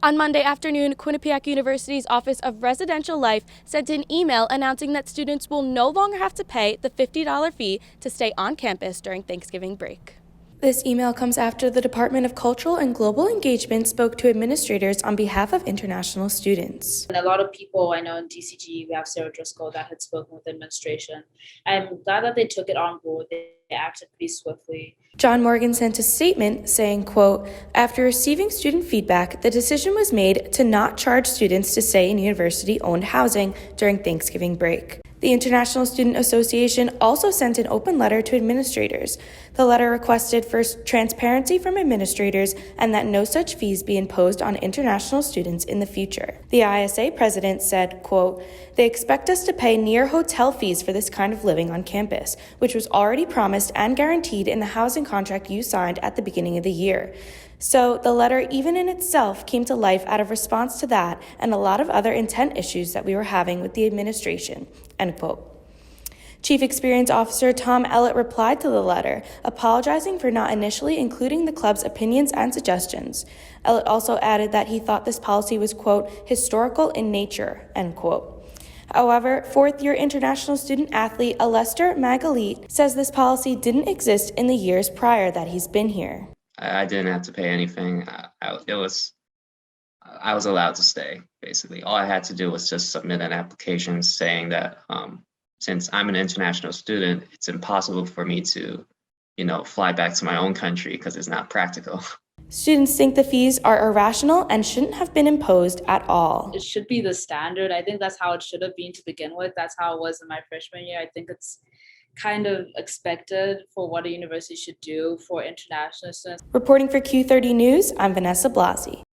On Monday afternoon, Quinnipiac University's Office of Residential Life sent an email announcing that students will no longer have to pay the $50 fee to stay on campus during Thanksgiving break. This email comes after the Department of Cultural and Global Engagement spoke to administrators on behalf of international students. And a lot of people I know in DCG, we have Sarah Driscoll that had spoken with the administration. I'm glad that they took it on board. They acted pretty swiftly. John Morgan sent a statement saying, quote, "After receiving student feedback, the decision was made to not charge students to stay in university-owned housing during Thanksgiving break." The International Student Association also sent an open letter to administrators. The letter requested first transparency from administrators and that no such fees be imposed on international students in the future. The ISA president said, quote, "They expect us to pay near hotel fees for this kind of living on campus, which was already promised and guaranteed in the housing contract you signed at the beginning of the year." So the letter, even in itself, came to life out of response to that and a lot of other intent issues that we were having with the administration, end quote. Chief Experience Officer Tom Ellett replied to the letter, apologizing for not initially including the club's opinions and suggestions. Ellett also added that he thought this policy was, quote, "historical in nature," end quote. However, fourth-year international student athlete Alester Magalit says this policy didn't exist in the years prior that he's been here. I didn't have to pay anything. I was allowed to stay, basically. All I had to do was just submit an application saying that since I'm an international student, it's impossible for me to, fly back to my own country because it's not practical. Students think the fees are irrational and shouldn't have been imposed at all. It should be the standard. I think that's how it should have been to begin with. That's how it was in my freshman year. I think it's kind of expected for what a university should do for international students. Reporting for Q30 News, I'm Vanessa Blasi.